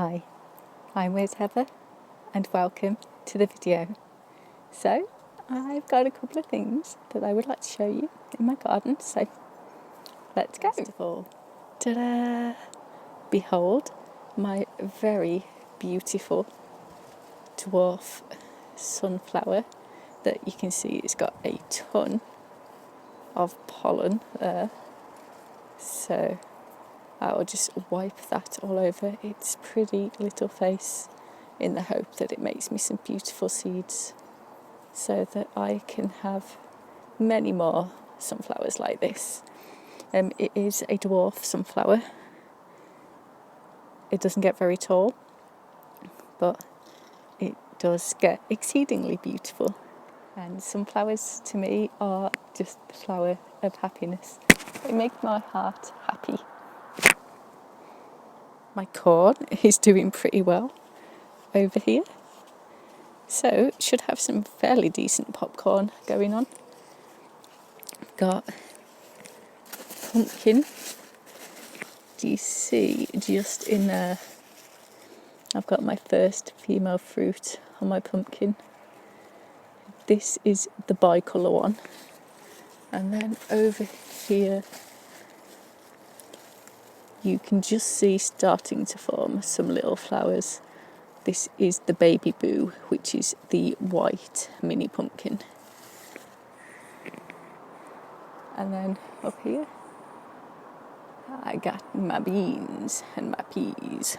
Hi, I'm Where's Heather and welcome to the video. So I've got a couple of things that I would like to show you in my garden, so let's go. First of all, ta-da! Behold my very beautiful dwarf sunflower that you can see it's got a ton of pollen there. So I'll just wipe that all over its pretty little face in the hope that it makes me some beautiful seeds so that I can have many more sunflowers like this. It is a dwarf sunflower. It doesn't get very tall, but it does get exceedingly beautiful. And sunflowers to me are just the flower of happiness. They make my heart happy. My corn is doing pretty well over here, so should have some fairly decent popcorn going on. I've got pumpkin. Do you see just in there? I've got my first female fruit on my pumpkin. This is the bicolour one, and then over here you can just see starting to form some little flowers. This is the baby boo, which is the white mini pumpkin. And then up here, I got my beans and my peas.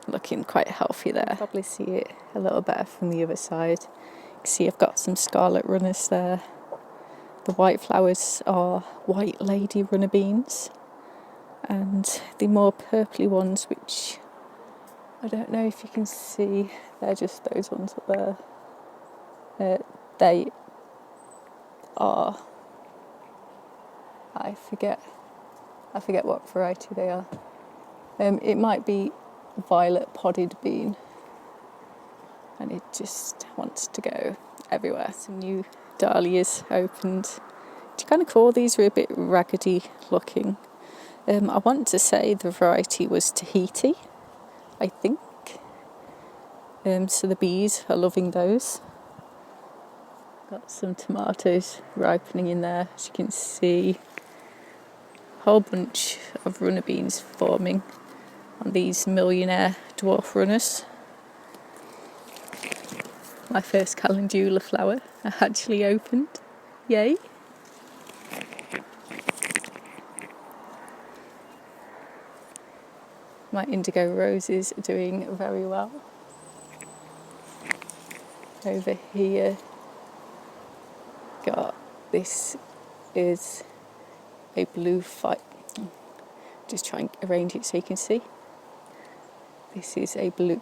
Looking quite healthy there. Probably see it a little better from the other side. You can see I've got some scarlet runners there. The white flowers are white lady runner beans. And the more purpley ones, which I don't know if you can see, they're just those ones up there. They are, I forget what variety they are. It might be violet podded bean, and it just wants to go everywhere. Some new dahlias opened. Do you kind of call these? Were a bit raggedy looking. I want to say the variety was Tahiti, I think. So the bees are loving those. Got some tomatoes ripening in there, as you can see. A whole bunch of runner beans forming on these millionaire dwarf runners. My first calendula flower actually opened. Yay! My indigo roses are doing very well. Over here, got this is a blue fight. Just try and arrange it so you can see. This is a blue.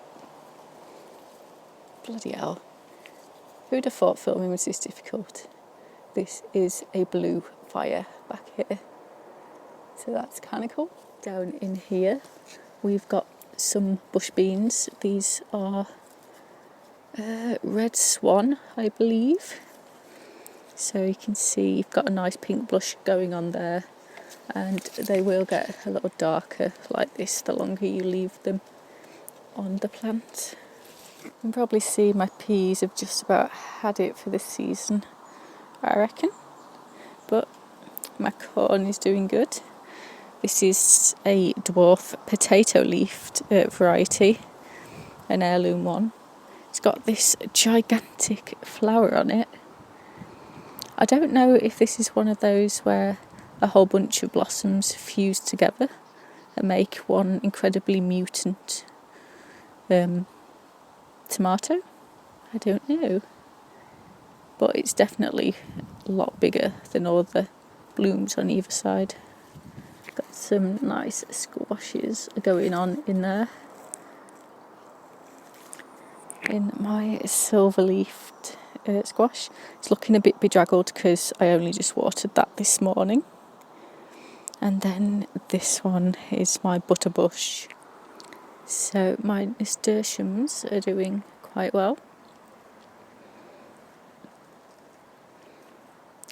Bloody hell. Who'd have thought filming was this difficult? This is a blue fire back here. So that's kind of cool. Down in here, we've got some bush beans. These are red swan, I believe. So you can see you've got a nice pink blush going on there, and they will get a little darker like this the longer you leave them on the plant. You can probably see my peas have just about had it for this season, I reckon. But my corn is doing good. This is a dwarf potato leafed variety, an heirloom one. It's got this gigantic flower on it. I don't know if this is one of those where a whole bunch of blossoms fuse together and make one incredibly mutant tomato. I don't know. But it's definitely a lot bigger than all the blooms on either side. Got some nice squashes going on in there. In my silver-leafed squash. It's looking a bit bedraggled because I only just watered that this morning. And then this one is my butterbush. So my nasturtiums are doing quite well.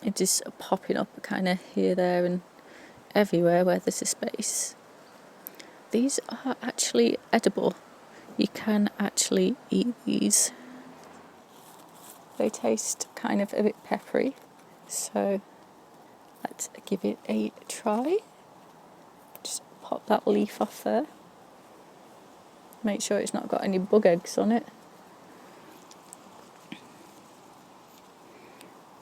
It's just popping up kind of here, there and everywhere where there's a space. These are actually edible. You can actually eat these. They taste kind of a bit peppery, so let's give it a try. Just pop that leaf off there. Make sure it's not got any bug eggs on it.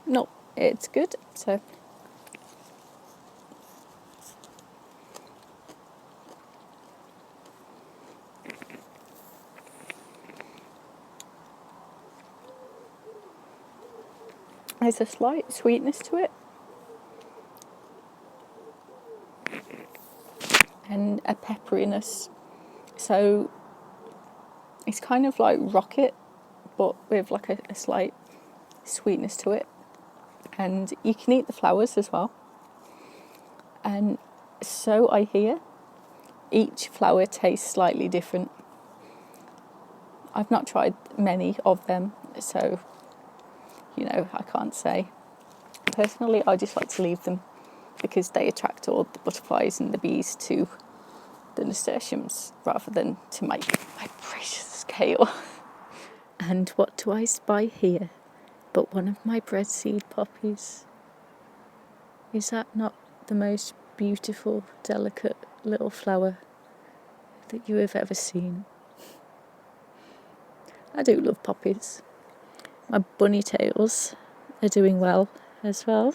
No, it's good. So there's a slight sweetness to it and a pepperiness. So it's kind of like rocket, but with like a slight sweetness to it. And you can eat the flowers as well. And so I hear each flower tastes slightly different. I've not tried many of them, so I can't say. Personally, I just like to leave them because they attract all the butterflies and the bees to the nasturtiums rather than to my precious kale. And what do I spy here but one of my bread seed poppies? Is that not the most beautiful, delicate little flower that you have ever seen? I do love poppies. My bunny tails are doing well as well.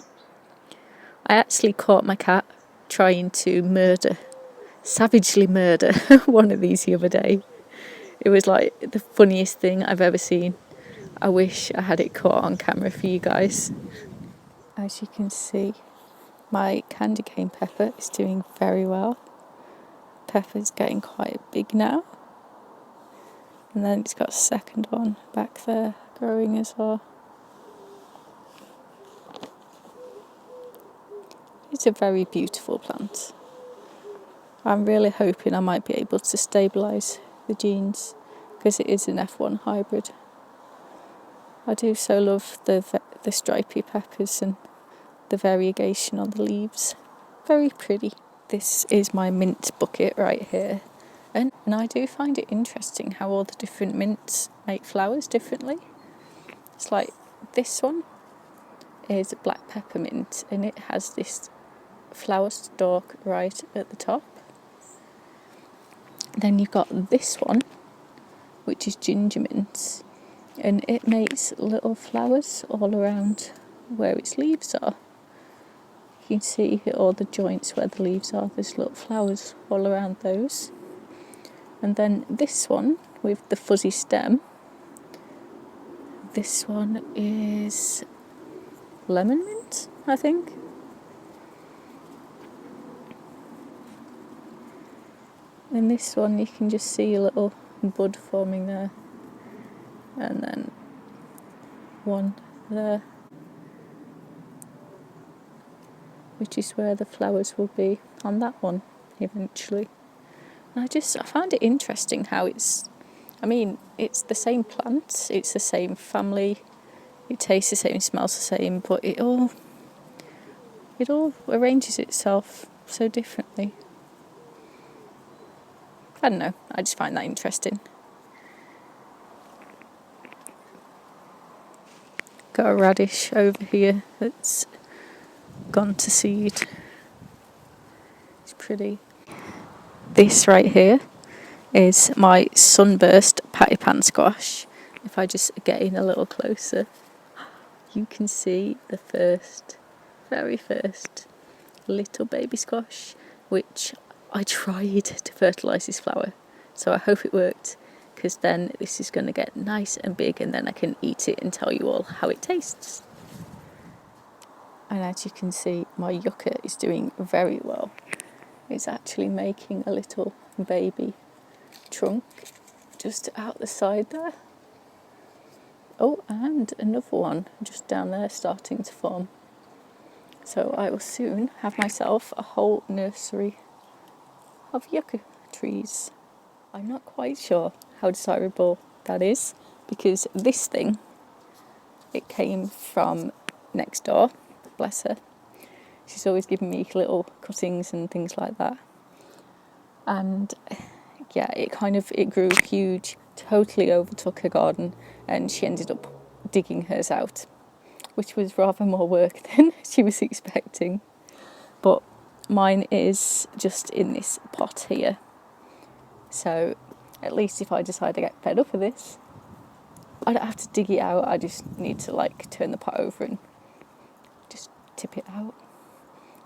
I actually caught my cat trying to savagely murder one of these the other day. It was like the funniest thing I've ever seen. I wish I had it caught on camera for you guys. As you can see, my candy cane pepper is doing very well. Pepper's getting quite big now. And then it's got a second one back there growing as well. It's a very beautiful plant. I'm really hoping I might be able to stabilise the genes because it is an F1 hybrid. I do so love the stripy peppers and the variegation on the leaves. Very pretty. This is my mint bucket right here. And I do find it interesting how all the different mints make flowers differently. It's like this one is black peppermint and it has this flower stalk right at the top. Then you've got this one, which is ginger mint, and it makes little flowers all around where its leaves are. You can see all the joints where the leaves are, there's little flowers all around those. And then this one with the fuzzy stem, this one is lemon mint, I think. And this one you can just see a little bud forming there. And then one there, which is where the flowers will be on that one eventually. And I found it interesting how it's the same plant, it's the same family, it tastes the same, smells the same, but it all arranges itself so differently. I don't know, I just find that interesting. Got a radish over here that's gone to seed. It's pretty. This right here is my sunburst patty pan squash. If I just get in a little closer, you can see the very first little baby squash, which I tried to fertilise this flower. So I hope it worked, because then this is going to get nice and big and then I can eat it and tell you all how it tastes. And as you can see, my yucca is doing very well. It's actually making a little baby trunk just out the side there. Oh, and another one just down there starting to form. So I will soon have myself a whole nursery of yucca trees. I'm not quite sure how desirable that is, because this thing, it came from next door, bless her. She's always giving me little cuttings and things like that. and yeah, it grew huge, totally overtook her garden, and she ended up digging hers out, which was rather more work than she was expecting. But mine is just in this pot here, so at least if I decide to get fed up with this, I don't have to dig it out. I just need to like turn the pot over and just tip it out,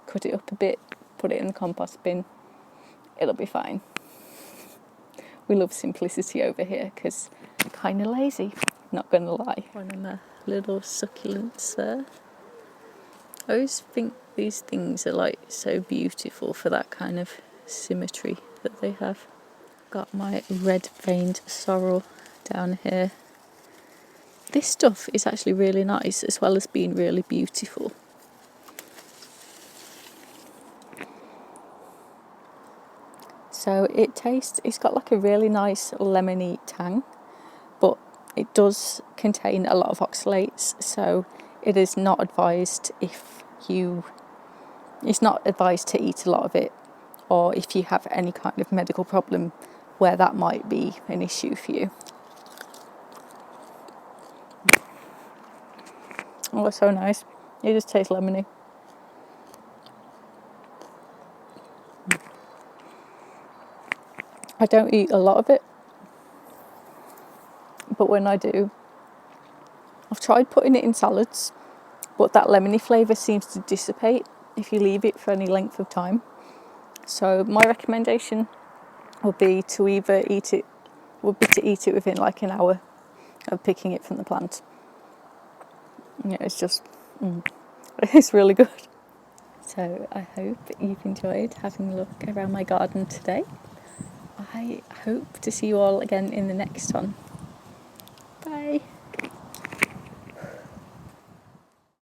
cut it up a bit, put it in the compost bin. It'll be fine. We love simplicity over here because I'm kind of lazy, not going to lie. One of my little succulents there. I always think these things are like so beautiful for that kind of symmetry that they have. Got my red veined sorrel down here. This stuff is actually really nice as well as being really beautiful. So it's got like a really nice lemony tang, but it does contain a lot of oxalates, so it is not advised it's not advised to eat a lot of it, or if you have any kind of medical problem where that might be an issue for you. Oh, it's so nice. It just tastes lemony. I don't eat a lot of it, but when I do, I've tried putting it in salads, but that lemony flavour seems to dissipate if you leave it for any length of time. So my recommendation would be to eat it within like an hour of picking it from the plant. Yeah, it's just, it's really good. So I hope you've enjoyed having a look around my garden today. I hope to see you all again in the next one. Bye.